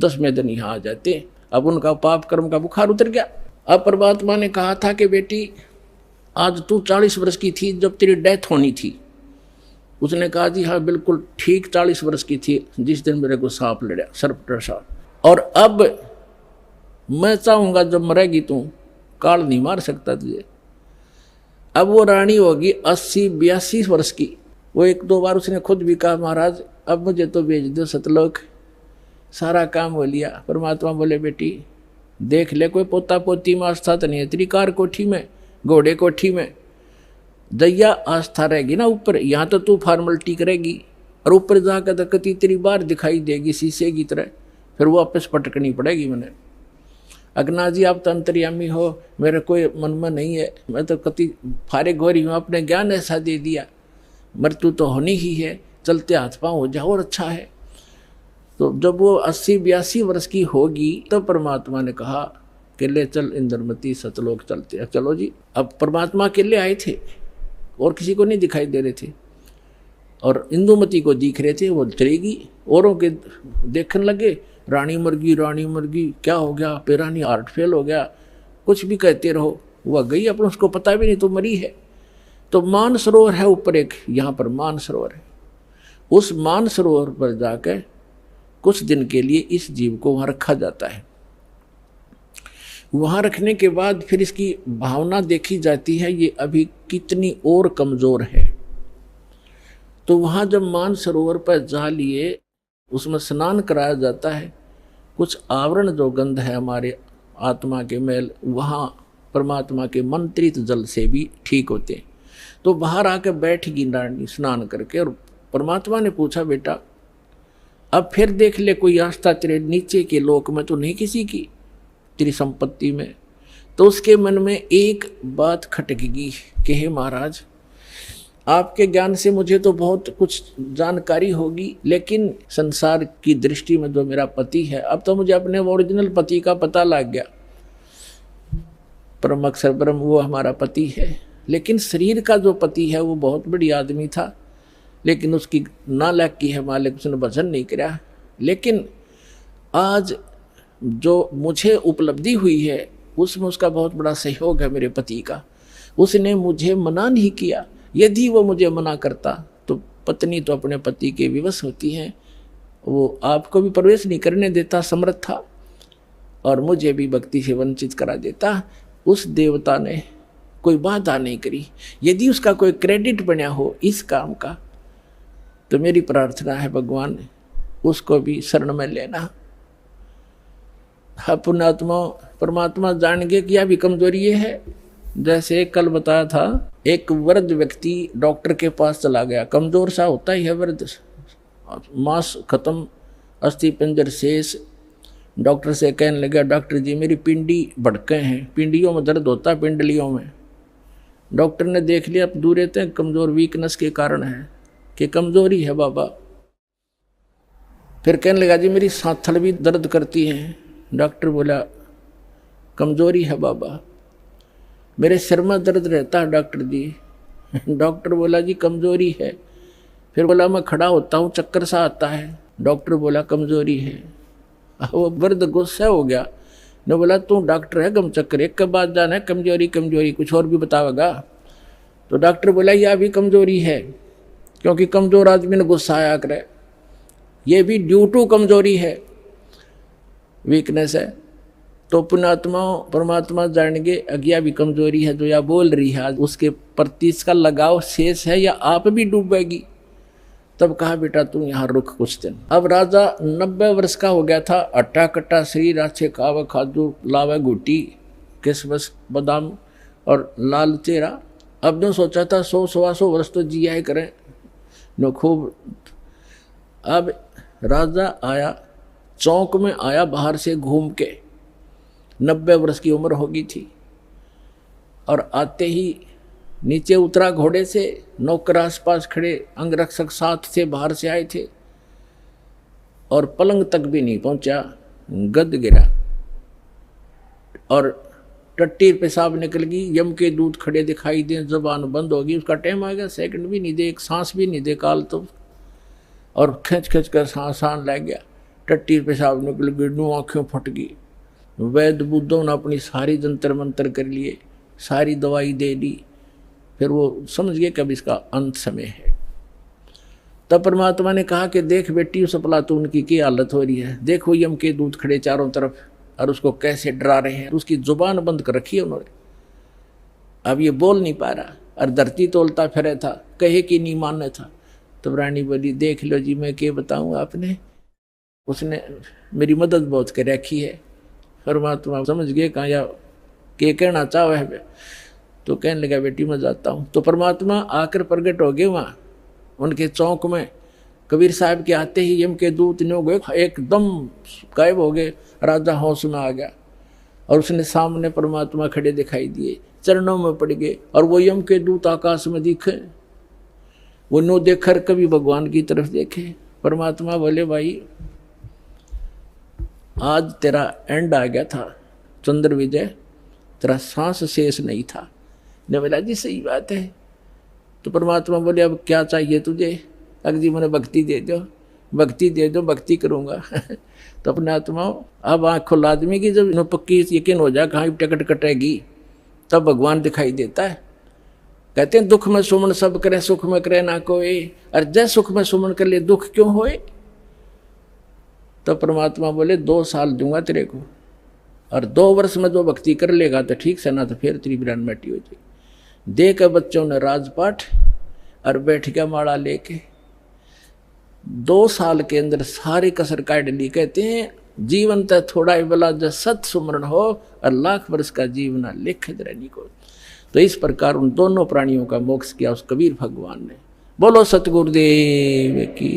10वें दिन यहाँ आ जाते। अब उनका पाप कर्म का बुखार उतर गया। अब परमात्मा ने कहा था कि बेटी आज तू 40 वर्ष की थी जब तेरी डेथ होनी थी। उसने कहा जी हाँ बिल्कुल ठीक 40 वर्ष की थी जिस दिन मेरे को सांप लड़ा, सर्प डसा। और अब मैं चाहूँगा जब मरेगी तू, काल नहीं मार सकता तुझे। अब वो रानी होगी 80-82 वर्ष की। वो 1-2 बार उसने खुद भी कहा महाराज अब मुझे तो भेज दो सतलोक, सारा काम हो लिया। परमात्मा बोले बेटी देख ले कोई पोता पोती में आस्था तो नहीं है तेरी, कार कोठी में, घोड़े कोठी में दैया आस्था रहेगी ना ऊपर, यहाँ तो तू फॉर्मलिटी करेगी और ऊपर जाकर तो कति तेरी बार दिखाई देगी शीशे की तरह, फिर वापस पटकनी पड़ेगी। मैंने अगना जी आप तो अंतर्यामी हो, मेरे कोई मन में नहीं है, मैं तो कति फारिग हो रही हूँ, अपने ज्ञान ऐसा दे दिया, मृत्यु तो होनी ही है, चलते हाथ पाँव हो जाओ और अच्छा है। तो जब वो 80-82 वर्ष की होगी तो परमात्मा ने कहा कि ले चल इंद्रमती सतलोक चलते हैं। चलो जी। अब परमात्मा अकेले आए थे और किसी को नहीं दिखाई दे रहे थे और इंदुमती को दिख रहे थे। वो चलेगी, औरों के देखने लगे रानी मर गई, क्या हो गया, पेरानी हार्ट फेल हो गया, कुछ भी कहते रहो। वह गई अपन उसको पता भी नहीं तो मरी है। तो मान सरोवर है ऊपर एक, यहाँ पर मान सरोवर है। उस मान सरोवर पर जाकर कुछ दिन के लिए इस जीव को वहाँ रखा जाता है। वहाँ रखने के बाद फिर इसकी भावना देखी जाती है ये अभी कितनी और कमज़ोर है। तो वहाँ जब मान सरोवर पर जा लिए उसमें स्नान कराया जाता है। कुछ आवरण जो गंध है हमारे आत्मा के मैल वहाँ परमात्मा के मंत्रित जल से भी ठीक होते हैं। तो बाहर आकर बैठगी रानी स्नान करके और परमात्मा ने पूछा बेटा अब फिर देख ले कोई आस्था तेरे नीचे के लोक में तो नहीं किसी की, तेरी संपत्ति में। तो उसके मन में एक बात खटकेगी कि हे महाराज आपके ज्ञान से मुझे तो बहुत कुछ जानकारी होगी, लेकिन संसार की दृष्टि में जो मेरा पति है अब तो मुझे अपने ओरिजिनल पति का पता लग गया। परम अक्षर ब्रह्म वो हमारा पति है, लेकिन शरीर का जो पति है वो बहुत बड़ी आदमी था, लेकिन उसकी नालायकी है मालिक, उसने भजन नहीं किया। लेकिन आज जो मुझे उपलब्धि हुई है उसमें उसका बहुत बड़ा सहयोग है मेरे पति का। उसने मुझे मना नहीं किया, यदि वो मुझे मना करता तो पत्नी तो अपने पति के विवश होती हैं, वो आपको भी प्रवेश नहीं करने देता समर्थ था और मुझे भी भक्ति से वंचित करा देता। उस देवता ने कोई बाधा नहीं करी। यदि उसका कोई क्रेडिट बना हो इस काम का तो मेरी प्रार्थना है भगवान उसको भी शरण में लेना। पुण्यात्मा परमात्मा जान गए कि यह भी कमजोरी ये है। जैसे कल बताया था एक वृद्ध व्यक्ति डॉक्टर के पास चला गया, कमजोर सा होता ही है वृद्ध, मांस खत्म अस्थि पंजर शेष। डॉक्टर से कहने लगा डॉक्टर जी मेरी पिंडी भड़के हैं, पिंडियों में दर्द होता है पिंडलियों में। डॉक्टर ने देख लिया अब दूर रहते हैं कमजोर वीकनेस के कारण है कि कमजोरी है बाबा। फिर कहने लगा जी मेरी सांथड़ भी दर्द करती है। डॉक्टर बोला कमजोरी है बाबा। मेरे सिर में दर्द रहता है डॉक्टर जी। डॉक्टर बोला जी कमजोरी है। फिर बोला मैं खड़ा होता हूँ चक्कर सा आता है। डॉक्टर बोला कमजोरी है। वो वृद्ध गुस्सा हो गया ने बोला तू डॉक्टर है गम चक्कर एक के बाद जाना है कमजोरी कमजोरी कुछ और भी बतावेगा। तो डॉक्टर बोला यह भी कमजोरी है, क्योंकि कमजोर आदमी ने गुस्सा आया करे, ये भी ड्यू टू कमजोरी है, वीकनेस है। तो पुण्यात्मा परमात्मा जानेंगे अज्ञा भी कमजोरी है जो या बोल रही है उसके प्रति इसका लगाव शेष है या आप भी डूबेगी। तब कहा बेटा तू यहाँ रुक कुछ दिन। अब राजा 90 वर्ष का हो गया था, अट्टा कट्टा शरीर, अच्छे खावे खादू लावे गुटी किसमस बादाम और लाल चेहरा। अब ने सोचा था 100-125 वर्ष तो जिया ही करें न खूब। अब राजा आया, चौक में आया बाहर से घूम के, 90 वर्ष की उम्र होगी थी, और आते ही नीचे उतरा घोड़े से। नौकर आसपास खड़े, अंगरक्षक साथ थे, बाहर से आए थे, और पलंग तक भी नहीं पहुंचा, गद गिरा और टट्टी पेशाब निकल गई। यम के दूध खड़े दिखाई दे, जबान बंद होगी, उसका टाइम आ गया, सेकंड भी नहीं दे, एक सांस भी नहीं दे काल तो, और खींच खींच कर सांस लग गया। टट्टी पेशाब निकल गई, नू आँखें फट गई। वैद्य बुद्धों ने अपनी सारी जंतर मंतर कर लिए, सारी दवाई दे दी, फिर वो समझ गए कि अब इसका अंत समय है। तब परमात्मा ने कहा कि देख बेटी उस अफलातून की हालत हो रही है, देखो यम के दूत खड़े चारों तरफ और उसको कैसे डरा रहे हैं। उसकी जुबान बंद कर रखी है उन्होंने, अब ये बोल नहीं पा रहा और धरती तोलता फिरे था, कहे कि नहीं मानने था। तब रानी बोली देख लो जी मैं क्या बताऊँ आपने, उसने मेरी मदद बहुत कर रखी है। परमात्मा समझ गए कहाँ या के कहना चाहो है। तो कहने लगा बेटी मैं जाता हूँ। तो परमात्मा आकर प्रकट हो गए वहाँ उनके चौक में। कबीर साहब के आते ही यम के दूत ने हो गए, एकदम गायब हो गए। राजा होश में आ गया और उसने सामने परमात्मा खड़े दिखाई दिए, चरणों में पड़ गए। और वो यम के दूत आकाश में दिखे, वो नो देखकर कभी भगवान की तरफ देखे। परमात्मा बोले भाई आज तेरा एंड आ गया था चंद्र विजय, तेरा सांस शेष नहीं था। ने बोला जी सही बात है। तो परमात्मा बोले अब क्या चाहिए तुझे? अगर जी मैंने भक्ति दे दो, भक्ति दे दो, भक्ति करूँगा। तो अपने आत्मा अब आँख खुल आदमी की जब पक्की यकीन हो जाए कहाँ टिकट कटेगी तब भगवान दिखाई देता है। कहते हैं दुख में सुमन सब करे, सुख में करे ना कोई। और जय सुख में सुमन कर ले दुख क्यों होए? तो परमात्मा बोले 2 साल दूंगा तेरे को, और 2 वर्ष में जो भक्ति कर लेगा तो ठीक से, ना तो फिर तेरी बिरान मिट्टी हो जाएगी। दे के बच्चों ने राजपाठ और बैठ गया माला लेके। 2 साल के अंदर सारी कसर काट ली। कहते हैं जीवन तो थोड़ा ही बला जो सत सुमरण हो, और लाख वर्ष का जीवना लिख रहनी को। तो इस प्रकार उन दोनों प्राणियों का मोक्ष किया उस कबीर भगवान ने। बोलो सतगुरुदेव की।